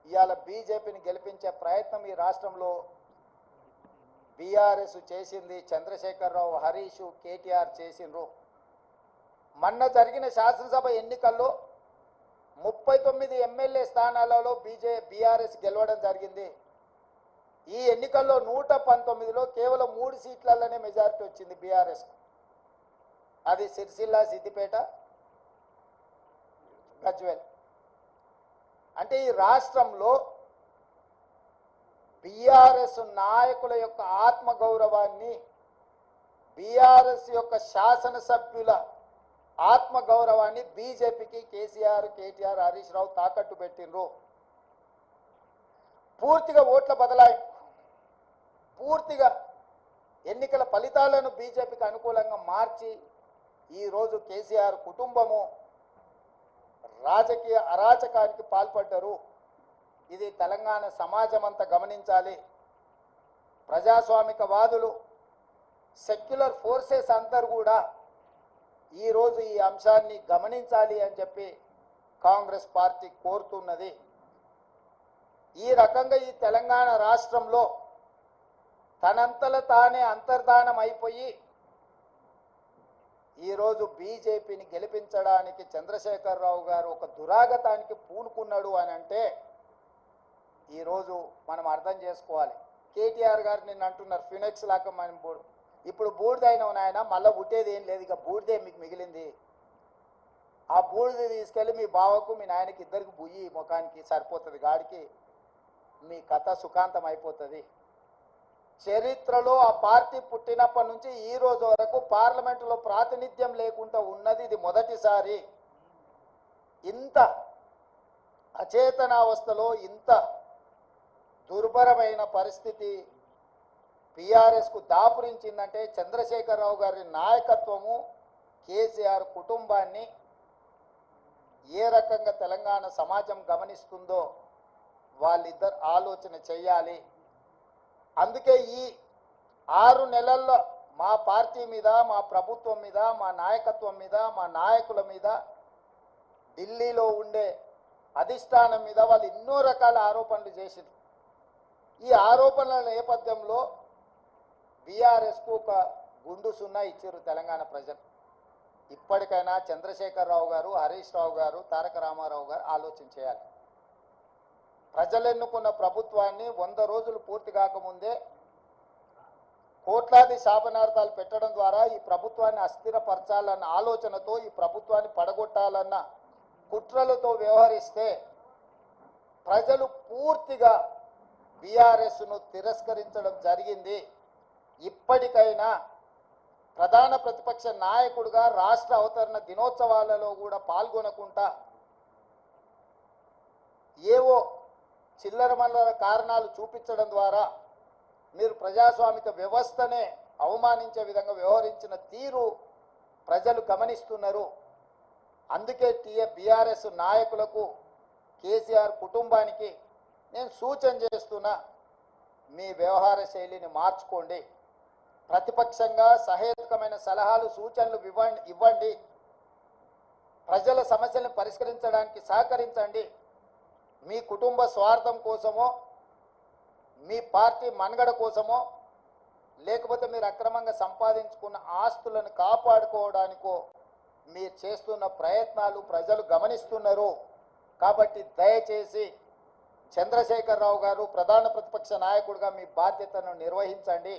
ఇవాళ బీజేపీని గెలిపించే ప్రయత్నం ఈ రాష్ట్రంలో బీఆర్ఎస్ చేసింది. చంద్రశేఖరరావు, హరీష్, కేటీఆర్ చేసిండ్రు. మొన్న జరిగిన శాసనసభ ఎన్నికల్లో 39 ఎమ్మెల్యే స్థానాలలో బీఆర్ఎస్ గెలవడం జరిగింది. ఈ ఎన్నికల్లో 119లో కేవలం 3 సీట్లలోనే మెజారిటీ వచ్చింది బీఆర్ఎస్. అది సిరిసిల్ల, సిద్దిపేట, గజ్వేల్. అంటే ఈ రాష్ట్రంలో బీఆర్ఎస్ నాయకుల యొక్క ఆత్మగౌరవాన్ని, బీఆర్ఎస్ యొక్క శాసనసభ్యుల ఆత్మగౌరవాన్ని బీజేపీకి కేసీఆర్, కేటీఆర్, హరీష్ రావు తాకట్టు పెట్టిండ్రు. పూర్తిగా ఓట్ల బదలాయింపు, పూర్తిగా ఎన్నికల ఫలితాలను బీజేపీకి అనుకూలంగా మార్చి ఈరోజు కేసీఆర్ కుటుంబము రాజకీయ అరాచకానికి పాల్పడ్డారు. ఇది తెలంగాణ సమాజం అంతా గమనించాలి. ప్రజాస్వామికవాదులు, సెక్యులర్ ఫోర్సెస్ అందరూ కూడా ఈరోజు ఈ అంశాన్ని గమనించాలి అని చెప్పి కాంగ్రెస్ పార్టీ కోరుతున్నది. ఈ రకంగా ఈ తెలంగాణ రాష్ట్రంలో తనంతల తానే అంతర్ధానం అయిపోయి ఈరోజు బీజేపీని గెలిపించడానికి చంద్రశేఖరరావు గారు ఒక దురాగతానికి పూనుకున్నాడు అని అంటే ఈరోజు మనం అర్థం చేసుకోవాలి. కేటీఆర్ గారు నిన్న అంటున్నారు ఫినిక్స్ లాగా మనం ఇప్పుడు బూడిదైన నాయన మళ్ళీ పుట్టేది ఏం లేదు, ఇక బూడిదే మీకు మిగిలింది. ఆ బూడిద తీసుకెళ్ళి మీ బావకు, మీ నాయనకి ఇద్దరికి బుయ్యి ముఖానికి సరిపోతుంది, గాడికి మీ కథ సుఖాంతం అయిపోతుంది. చరిత్రలో ఆ పార్టీ పుట్టినప్పటి నుంచి ఈ రోజు వరకు పార్లమెంటులో ప్రాతినిధ్యం లేకుండా ఉన్నది ఇది మొదటిసారి. ఇంత అచేతనావస్థలో, ఇంత దుర్భరమైన పరిస్థితి బీఆర్ఎస్కు దాపురించిందంటే చంద్రశేఖరరావు గారి నాయకత్వము, కేసీఆర్ కుటుంబాన్ని ఏ రకంగా తెలంగాణ సమాజం గమనిస్తుందో వాళ్ళిద్దరు ఆలోచన చెయ్యాలి. అందుకే ఈ 6 నెలల్లో మా పార్టీ మీద, మా ప్రభుత్వం మీద, మా నాయకత్వం మీద, మా నాయకుల మీద, ఢిల్లీలో ఉండే అధిష్టానం మీద వాళ్ళు ఎన్నో రకాల ఆరోపణలు చేశారు. ఈ ఆరోపణల నేపథ్యంలో బీఆర్ఎస్కు ఒక గుండు సున్నా ఇచ్చారు తెలంగాణ ప్రజలు. ఇప్పటికైనా చంద్రశేఖరరావు గారు, హరీష్ రావు గారు, తారక రామారావు గారు ఆలోచన చేయాలి. ప్రజలు ఎన్నుకున్న ప్రభుత్వాన్ని 100 రోజులు పూర్తి కాకముందే కోట్లాది శాపనార్థాలు పెట్టడం ద్వారా ఈ ప్రభుత్వాన్ని అస్థిరపరచాలన్న ఆలోచనతో, ఈ ప్రభుత్వాన్ని పడగొట్టాలన్న కుట్రలతో వ్యవహరిస్తే ప్రజలు పూర్తిగా బీఆర్ఎస్ను తిరస్కరించడం జరిగింది. ఇప్పటికైనా ప్రధాన ప్రతిపక్ష నాయకుడిగా రాష్ట్ర అవతరణ దినోత్సవాలలో కూడా పాల్గొనకుండా ఏవో చిల్లరమల్లర కారణాలు చూపించడం ద్వారా మీరు ప్రజాస్వామిక వ్యవస్థనే అవమానించే విధంగా వ్యవహరించిన తీరు ప్రజలు గమనిస్తున్నారు. అందుకే బీఆర్ఎస్ నాయకులకు, కేసీఆర్ కుటుంబానికి నేను సూచన చేస్తున్నా, మీ వ్యవహార శైలిని మార్చుకోండి. ప్రతిపక్షంగా సహేతుకమైన సలహాలు, సూచనలు ఇవ్వండి. ప్రజల సమస్యలను పరిష్కరించడానికి సహకరించండి. మీ కుటుంబ స్వార్థం కోసమో, మీ పార్టీ మనుగడ కోసమో, లేకపోతే మీరు అక్రమంగా సంపాదించుకున్న ఆస్తులను కాపాడుకోవడానికో మీరు చేస్తున్న ప్రయత్నాలు ప్రజలు గమనిస్తున్నారు. కాబట్టి దయచేసి చంద్రశేఖరరావు గారు ప్రధాన ప్రతిపక్ష నాయకుడిగా మీ బాధ్యతను నిర్వహించండి.